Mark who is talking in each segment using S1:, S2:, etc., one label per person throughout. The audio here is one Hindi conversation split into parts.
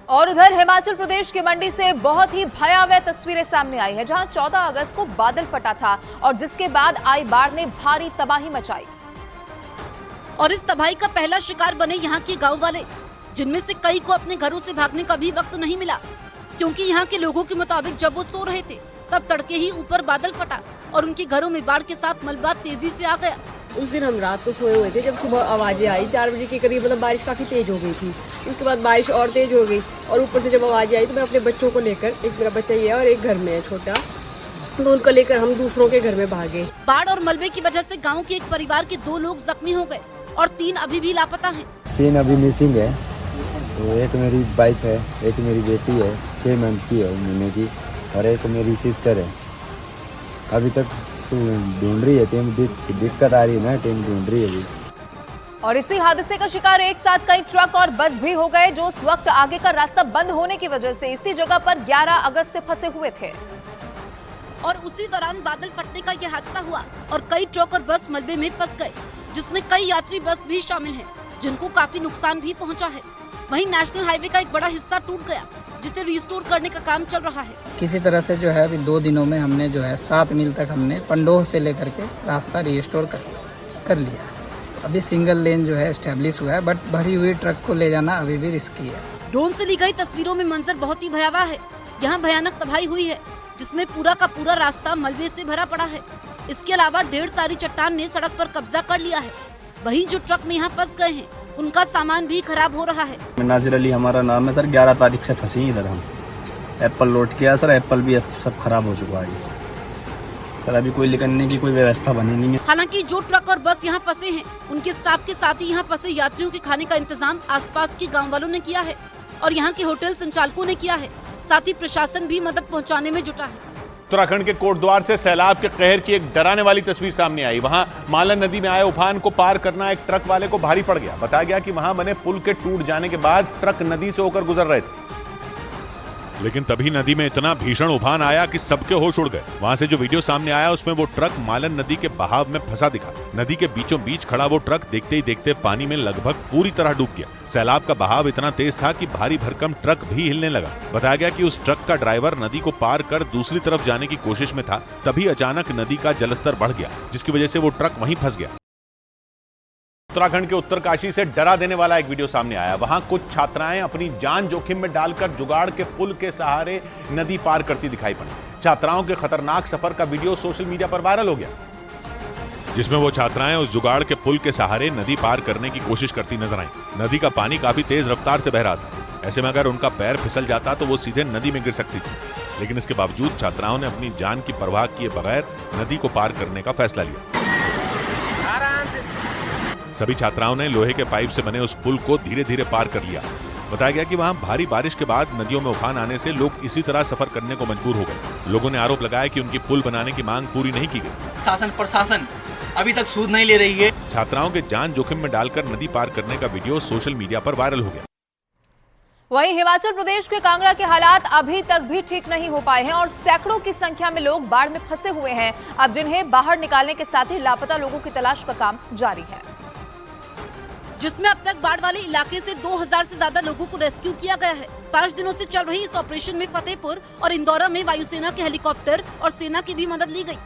S1: और उधर हिमाचल प्रदेश के मंडी से बहुत ही भयावह तस्वीरें सामने आई है, जहां 14 अगस्त को बादल फटा था और जिसके बाद आई बाढ़ ने भारी तबाही मचाई।
S2: और इस तबाही का पहला शिकार बने यहाँ के गांव वाले, जिनमें से कई को अपने घरों से भागने का भी वक्त नहीं मिला, क्योंकि यहाँ के लोगों के मुताबिक जब वो सो रहे थे तब तड़के ही ऊपर बादल फटा और उनके घरों में बाढ़ के साथ मलबा तेजी से आ गया।
S3: उस दिन हम रात को सोए हुए थे, जब सुबह आवाजें आई 4 बजे के करीब, मतलब बारिश काफी तेज हो गई थी। उसके बाद बारिश और तेज हो गई और ऊपर से जब आवाजें आई तो मैं अपने बच्चों को लेकर, एक मेरा बच्चा ये है और एक घर में है छोटा, तो उनको लेकर हम दूसरों के घर में भागे।
S2: बाढ़ और मलबे की वजह से गाँव के एक परिवार के 2 लोग जख्मी हो गए और 3 अभी भी लापता हैं।
S4: 3 अभी मिसिंग है, तो एक मेरी वाइफ है, एक मेरी बेटी है 6 मंथ की है महीने की, और एक मेरी सिस्टर है। अभी तक ढूंढ रही है टीम, दिक्कत आ रही है ना, टीम ढूंढ रही है अभी।
S1: और इसी हादसे का शिकार एक साथ कई ट्रक और बस भी हो गए, जो उस वक्त आगे का रास्ता बंद होने की वजह से इसी जगह पर 11 अगस्त से फंसे हुए थे।
S2: और उसी दौरान बादल फटने का यह हादसा हुआ और कई ट्रक और बस मलबे में फंस गए, जिसमें कई यात्री बस भी शामिल हैं, जिनको काफी नुकसान भी पहुंचा है। वहीं नेशनल हाईवे का एक बड़ा हिस्सा टूट गया, जिसे रिस्टोर करने का काम चल रहा है।
S5: किसी तरह से जो है अभी 2 दिनों में हमने जो है 7 मील तक हमने पंडोह से लेकर के रास्ता रिस्टोर कर लिया। अभी सिंगल लेन जो है एस्टेब्लिश हुआ है, बट भरी हुई ट्रक को ले जाना अभी भी रिस्की है।
S2: ड्रोन से ली गई तस्वीरों में मंजर बहुत ही भयावह है। यहाँ भयानक तबाही हुई है, जिसमें पूरा का पूरा रास्ता मलबे से भरा पड़ा है। इसके अलावा ढेर सारी चट्टान ने सड़क पर कब्जा कर लिया है। वहीं जो ट्रक में यहाँ फंस गए हैं, उनका सामान भी खराब हो रहा है।
S6: नाजिर अली हमारा नाम है सर। 11 तारीख से फंसी इधर हम। एप्पल लोड किया सर, एप्पल भी सब खराब हो चुका है सर। अभी कोई निकलने की कोई व्यवस्था बनी नहीं है।
S2: हालांकि जो ट्रक और बस यहाँ फंसे हैं, उनके स्टाफ के साथ ही यहाँ फंसे यात्रियों के खाने का इंतजाम आसपास के गाँव वालों ने किया है और यहाँ के होटल संचालकों ने किया है। साथ ही प्रशासन भी मदद पहुँचाने में जुटा है।
S7: उत्तराखंड के कोटद्वार से सैलाब के कहर की एक डराने वाली तस्वीर सामने आई। वहां मालन नदी में आए उफान को पार करना एक ट्रक वाले को भारी पड़ गया। बताया गया कि वहां बने पुल के टूट जाने के बाद ट्रक नदी से होकर गुजर रहे थे, लेकिन तभी नदी में इतना भीषण उफान आया कि सबके होश उड़ गए। वहां से जो वीडियो सामने आया उसमें वो ट्रक मालन नदी के बहाव में फंसा दिखा। नदी के बीचों बीच खड़ा वो ट्रक देखते ही देखते पानी में लगभग पूरी तरह डूब गया। सैलाब का बहाव इतना तेज था कि भारी भरकम ट्रक भी हिलने लगा। बताया गया कि उस ट्रक का ड्राइवर नदी को पार कर दूसरी तरफ जाने की कोशिश में था, तभी अचानक नदी का जलस्तर बढ़ गया, जिसकी वजह से वो ट्रक वहीं फंस गया। उत्तराखंड के उत्तरकाशी से डरा देने वाला एक वीडियो सामने आया। वहां कुछ छात्राएं अपनी जान जोखिम में डालकर जुगाड़ के पुल के सहारे नदी पार करती दिखाई पड़ी। छात्राओं के खतरनाक सफर का वीडियो सोशल मीडिया पर वायरल हो गया, जिसमें वो छात्राएं उस जुगाड़ के पुल के सहारे नदी पार करने की कोशिश करती नजर आई। नदी का पानी काफी तेज रफ्तार से बह रहा था। ऐसे में अगर उनका पैर फिसल जाता तो वो सीधे नदी में गिर सकती थी, लेकिन इसके बावजूद छात्राओं ने अपनी जान की परवाह किए बगैर नदी को पार करने का फैसला लिया। सभी छात्राओं ने लोहे के पाइप से बने उस पुल को धीरे धीरे पार कर लिया। बताया गया कि वहां भारी बारिश के बाद नदियों में उफान आने से लोग इसी तरह सफर करने को मजबूर हो गए। लोगों ने आरोप लगाया कि उनकी पुल बनाने की मांग पूरी नहीं की गई।
S8: शासन प्रशासन अभी तक सूद नहीं ले रही है।
S7: छात्राओं के जान जोखिम में डालकर नदी पार करने का वीडियो सोशल मीडिया पर वायरल हो गया।
S1: वहीं हिमाचल प्रदेश के कांगड़ा के हालात अभी तक भी ठीक नहीं हो पाए हैं और सैकड़ों की संख्या में लोग बाढ़ में फंसे हुए हैं, अब जिन्हें बाहर निकालने के साथ ही लापता लोगों की तलाश का काम जारी है,
S2: जिसमें अब तक बाढ़ वाले इलाके से 2000 से ज्यादा लोगों को रेस्क्यू किया गया है। 5 दिनों से चल रही इस ऑपरेशन में फतेहपुर और इंदौरा में वायुसेना के हेलीकॉप्टर और सेना की भी मदद ली गई।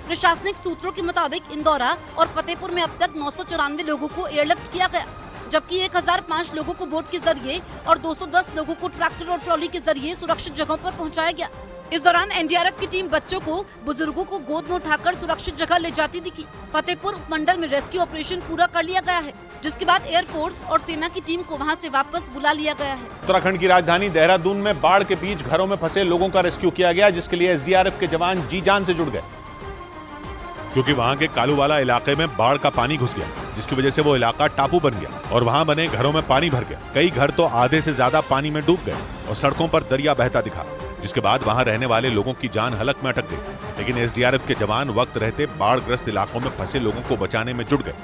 S2: प्रशासनिक सूत्रों के मुताबिक इंदौरा और फतेहपुर में अब तक 994 लोगों को एयरलिफ्ट किया गया, जबकि 1005 लोगों को बोट के जरिए और 210 लोगों को ट्रैक्टर और ट्रॉली के जरिए सुरक्षित जगहों पर पहुंचाया गया। इस दौरान एनडीआरएफ की टीम बच्चों को, बुजुर्गों को गोद में उठाकर सुरक्षित जगह ले जाती दिखी। फतेहपुर उपमंडल में रेस्क्यू ऑपरेशन पूरा कर लिया गया है, जिसके बाद एयरफोर्स और सेना की टीम को वहां से वापस बुला लिया गया है।
S7: उत्तराखंड की राजधानी देहरादून में बाढ़ के बीच घरों में फंसे लोगों का रेस्क्यू किया गया, जिसके लिए एसडीआरएफ के जवान जी जान से जुड़ गए, क्योंकि वहां के कालूवाला इलाके में बाढ़ का पानी घुस गया, जिसकी वजह से वो इलाका टापू बन गया और वहां बने घरों में पानी भर गया। कई घर तो आधे से ज्यादा पानी में डूब गए और सड़कों पर दरिया बहता दिखा, जिसके बाद वहां रहने वाले लोगों की जान हलक में अटक गई। लेकिन एसडीआरएफ के जवान वक्त रहते बाढ़ग्रस्त इलाकों में फंसे लोगों को बचाने में जुट गए।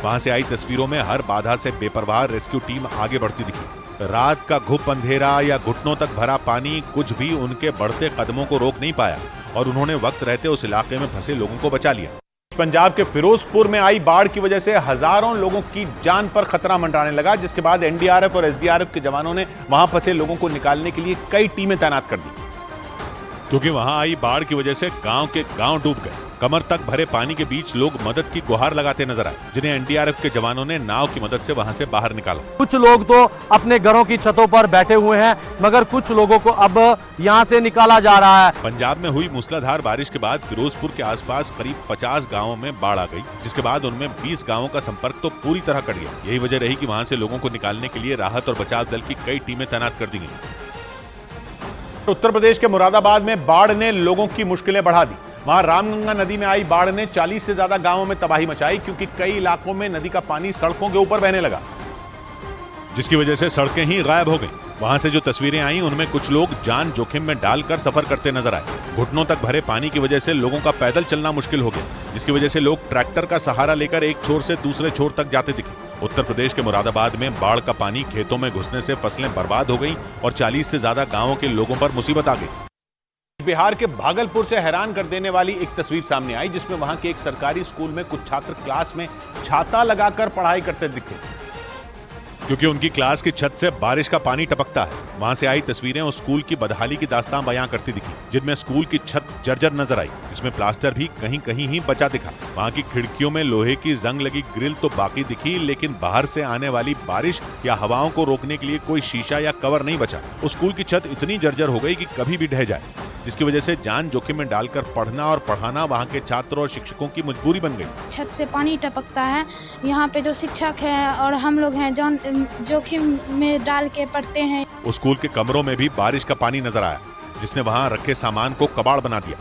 S7: वहां से आई तस्वीरों में हर बाधा से बेपरवाह रेस्क्यू टीम आगे बढ़ती दिखी। रात का घुप अंधेरा या घुटनों तक भरा पानी कुछ भी उनके बढ़ते कदमों को रोक नहीं पाया और उन्होंने वक्त रहते उस इलाके में फंसे लोगों को बचा लिया। पंजाब के फिरोजपुर में आई बाढ़ की वजह से हजारों लोगों की जान पर खतरा मंडराने लगा, जिसके बाद एनडीआरएफ और एसडीआरएफ के जवानों ने वहां फंसे लोगों को निकालने के लिए कई टीमें तैनात कर दी, क्योंकि वहां आई बाढ़ की वजह से गांव के गांव डूब गए। कमर तक भरे पानी के बीच लोग मदद की गुहार लगाते नजर आए, जिन्हें एनडीआरएफ के जवानों ने नाव की मदद से वहां से बाहर निकाला।
S9: कुछ लोग तो अपने घरों की छतों पर बैठे हुए हैं, मगर कुछ लोगों को अब यहां से निकाला जा रहा है।
S7: पंजाब में हुई मूसलाधार बारिश के बाद फिरोजपुर के आसपास करीब 50 गांवों में बाढ़ आ गई, जिसके बाद उनमें 20 गांवों का संपर्क तो पूरी तरह कट गया। यही वजह रही कि वहां से लोगों को निकालने के लिए राहत और बचाव दल की कई टीमें तैनात कर दी गई। उत्तर प्रदेश के मुरादाबाद में बाढ़ ने लोगों की मुश्किलें बढ़ा दी। वहां रामगंगा नदी में आई बाढ़ ने 40 से ज्यादा गांवों में तबाही मचाई, क्योंकि कई इलाकों में नदी का पानी सड़कों के ऊपर बहने लगा, जिसकी वजह से सड़कें ही गायब हो गईं। वहां से जो तस्वीरें आई उनमें कुछ लोग जान जोखिम में डालकर सफर करते नजर आए। घुटनों तक भरे पानी की वजह से लोगों का पैदल चलना मुश्किल हो गया, जिसकी वजह से लोग ट्रैक्टर का सहारा लेकर एक छोर से दूसरे छोर तक जाते दिखे। उत्तर प्रदेश के मुरादाबाद में बाढ़ का पानी खेतों में घुसने से फसलें बर्बाद हो गईं और 40 से ज्यादा गांवों के लोगों पर मुसीबत आ गई। बिहार के भागलपुर से हैरान कर देने वाली एक तस्वीर सामने आई, जिसमें वहां के एक सरकारी स्कूल में कुछ छात्र क्लास में छाता लगाकर पढ़ाई करते दिखे, क्योंकि उनकी क्लास की छत से बारिश का पानी टपकता है। वहां से आई तस्वीरें उस स्कूल की बदहाली की दास्तां बयां करती दिखी, जिनमें स्कूल की छत जर्जर नजर आई, जिसमें प्लास्टर भी कहीं कहीं ही बचा दिखा। वहां की खिड़कियों में लोहे की जंग लगी ग्रिल तो बाकी दिखी, लेकिन बाहर से आने वाली बारिश या हवाओं को रोकने के लिए कोई शीशा या कवर नहीं बचा। उस स्कूल की छत इतनी जर्जर हो गई कि कभी भी ढह जाए, जिसकी वजह से जान जोखिम में डालकर पढ़ना और पढ़ाना वहां के छात्रों और शिक्षकों की मजबूरी बन गई।
S10: छत से पानी टपकता है, यहाँ पे जो शिक्षक है और हम लोग हैं जोखिम में डाल के पढ़ते हैं।
S7: उस स्कूल के कमरों में भी बारिश का पानी नजर आया, जिसने वहां रखे सामान को कबाड़ बना दिया।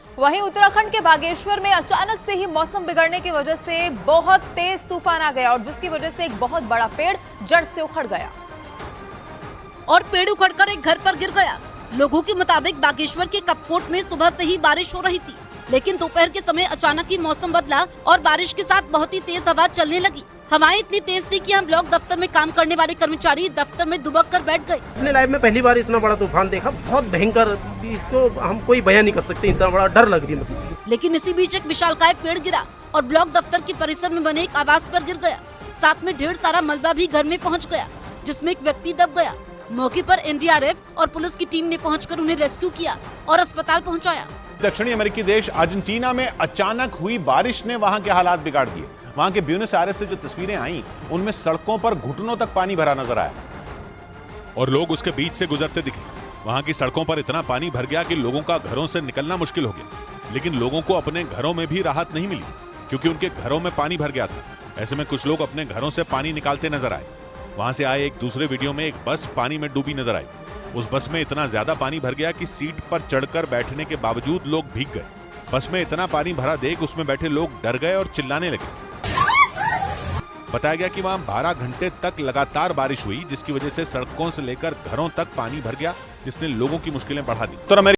S1: वहीं उत्तराखंड के बागेश्वर में अचानक से ही मौसम बिगड़ने की वजह से बहुत तेज तूफान आ गया और जिसकी वजह से एक बहुत बड़ा पेड़ जड़ से उखड़ गया
S2: और पेड़ उखड़कर एक घर पर गिर गया। लोगों के मुताबिक बागेश्वर के कपकोट में सुबह से ही बारिश हो रही थी, लेकिन दोपहर के समय अचानक ही मौसम बदला और बारिश के साथ बहुत ही तेज हवा चलने लगी। हवाएं इतनी तेज थी कि हम ब्लॉक दफ्तर में काम करने वाले कर्मचारी दफ्तर में दुबक कर बैठ गए।
S11: अपने लाइफ में पहली बार इतना बड़ा तूफान देखा, बहुत भयंकर, इसको हम कोई बयान नहीं कर सकते, इतना बड़ा डर लग रही है।
S2: लेकिन इसी बीच एक विशालकाय पेड़ गिरा और ब्लॉक दफ्तर के परिसर में बने एक आवास पर गिर गया। साथ में ढेर सारा मलबा भी घर में पहुँच गया, जिसमें एक व्यक्ति दब गया। मौके पर एनडीआरएफ और पुलिस की टीम ने पहुंचकर उन्हें रेस्क्यू किया और अस्पताल पहुंचाया।
S7: दक्षिणी अमेरिकी देश अर्जेंटीना में अचानक हुई बारिश ने वहां के हालात बिगाड़ दिए। वहां के ब्यूनस आयरेस से जो तस्वीरें आई उनमें सड़कों पर घुटनों तक पानी भरा नजर आया और लोग उसके बीच से गुजरते दिखे। वहां की सड़कों पर इतना पानी भर गया कि लोगों का घरों से निकलना मुश्किल हो गया, लेकिन लोगों को अपने घरों में भी राहत नहीं मिली, क्योंकि उनके घरों में पानी भर गया था। ऐसे में कुछ लोग अपने घरों से पानी निकालते नजर आए। वहां से आए एक दूसरे वीडियो में एक बस पानी में डूबी नजर आई। उस बस में इतना ज्यादा पानी भर गया कि सीट पर चढ़कर बैठने के बावजूद लोग भीग गए। बस में इतना पानी भरा देख उसमें बैठे लोग डर गए और चिल्लाने लगे। बताया गया कि वहां 12 घंटे तक लगातार बारिश हुई, जिसकी वजह से सड़कों से लेकर घरों तक पानी भर गया, जिसने लोगों की मुश्किलें बढ़ा दी।